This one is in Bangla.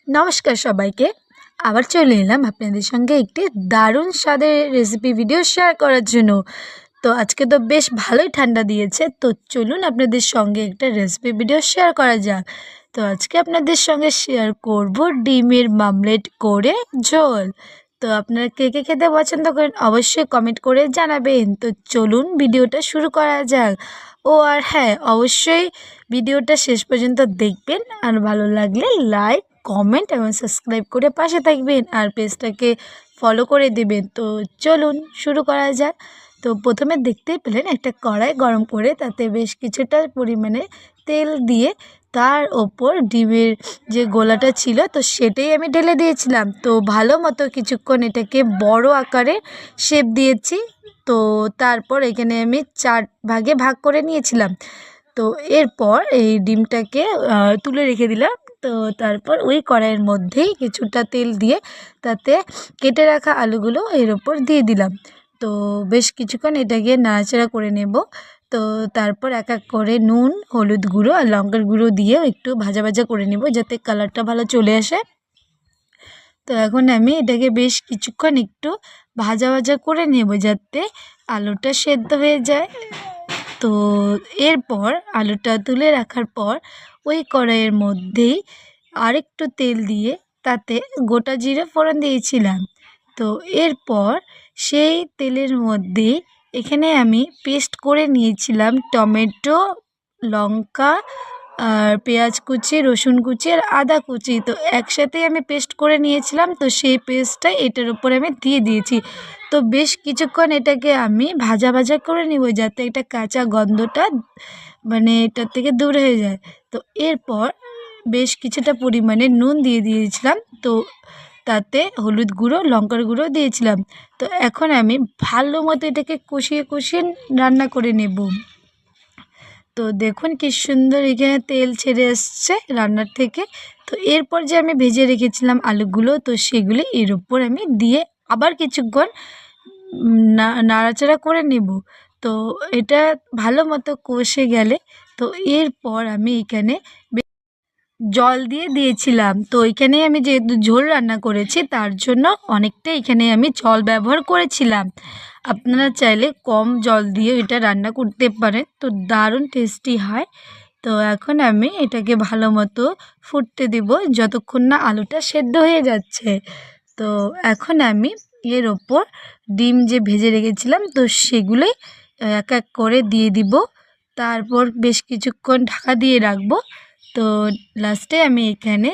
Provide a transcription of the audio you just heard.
নমস্কার সবাইকে। আবার চলে এলাম আপনাদের সঙ্গে একটি দারুণ স্বাদের রেসিপি ভিডিও শেয়ার করার জন্য। তো আজকে তো বেশ ভালোই ঠান্ডা দিয়েছে, তো চলুন আপনাদের সঙ্গে একটা রেসিপি ভিডিও শেয়ার করা যাক। তো আজকে আপনাদের সঙ্গে শেয়ার করব ডিমের মামলেট করে ঝোল। তো আপনারা কে কে খেতে পছন্দ করেন অবশ্যই কমেন্ট করে জানাবেন। তো চলুন ভিডিওটা শুরু করা যাক। ও আর হ্যাঁ, অবশ্যই ভিডিওটা শেষ পর্যন্ত দেখবেন, আর ভালো লাগলে লাইক, কমেন্ট এবং সাবস্ক্রাইব করে পাশে থাকবেন, আর পেজটাকে ফলো করে দেবেন। তো চলুন শুরু করা যাক। তো প্রথমে দেখতেই পেলেন একটা কড়াই গরম করে তাতে বেশ কিছুটা পরিমাণে তেল দিয়ে তার ওপর ডিমের যে গোলাটা ছিল তো সেটাই আমি ঢেলে দিয়েছিলাম। তো ভালো মতো কিছুক্ষণ এটাকে বড় আকারে শেপ দিয়েছি। তো তারপর এখানে আমি 4 ভাগে ভাগ করে নিয়েছিলাম। তো এরপর এই ডিমটাকে তুলে রেখে দিলাম। তো তারপর ওই কড়াইয়ের মধ্যেই কিছুটা তেল দিয়ে তাতে কেটে রাখা আলুগুলো এর ওপর দিয়ে দিলাম। তো বেশ কিছুক্ষণ এটাকে নাড়াচাড়া করে নেব। তো তারপর এক এক করে নুন, হলুদ গুঁড়ো আর লঙ্কার গুঁড়ো দিয়েও একটু ভাজা ভাজা করে নেব যাতে কালারটা ভালো চলে আসে। তো এখন আমি এটাকে বেশ কিছুক্ষণ একটু ভাজা ভাজা করে নেব যাতে আলুটা সেদ্ধ হয়ে যায়। তো এরপর আলুটা তুলে রাখার পর ওই কড়াইয়ের মধ্যেই আরেকটু তেল দিয়ে তাতে গোটা জিরে ফোড়ন দিয়েছিলাম। তো এরপর সেই তেলের মধ্যে এখানে আমি পেস্ট করে নিয়েছিলাম টমেটো, লঙ্কা আর পেঁয়াজ কুচি, রসুন কুচি আর আদা কুচি। তো একসাথেই আমি পেস্ট করে নিয়েছিলাম। তো সেই পেস্টটা এটার উপরে আমি দিয়ে দিয়েছি। তো বেশ কিছুক্ষণ এটাকে আমি ভাজা ভাজা করে নেব যাতে এটা কাঁচা গন্ধটা এটার থেকে দূর হয়ে যায়। তো এরপর বেশ কিছুটা পরিমাণে নুন দিয়ে দিয়েছিলাম। তো তাতে হলুদ গুঁড়ো, লঙ্কার গুঁড়ো দিয়েছিলাম। তো এখন আমি ভালো মতো এটাকে কষিয়ে কষিয়ে রান্না করে নেব। তো দেখুন কি সুন্দর এখানে তেল ছেড়ে এসছে রান্নার থেকে। তো এরপর যে আমি ভেজে রেখেছিলাম আলুগুলো, তো সেগুলো এর উপর আমি দিয়ে আবার কিছুক্ষণ নাড়াচাড়া করে নেব। তো এটা ভালো মতো কষে গেলে তো এরপর আমি এখানে জল দিয়ে দিয়েছিলাম। তো এখানে আমি যেহেতু ঝোল রান্না করেছি তার জন্য অনেকটা এখানে আমি জল ব্যবহার করেছিলাম। আপনারা চাইলে কম জল দিয়ে এটা রান্না করতে পারেন, তো দারুণ টেস্টি হয়। তো এখন আমি এটাকে ভালো মতো ফুটতে দেব যতক্ষণ না আলুটা সেদ্ধ হয়ে যাচ্ছে। তো এখন আমি এর ওপর ডিম যে ভেজে রেখেছিলাম তো সেগুলোই এক এক করে দিয়ে দিব। তারপর বেশ কিছুক্ষণ ঢাকা দিয়ে রাখবো। তো লাস্টে আমি এখানে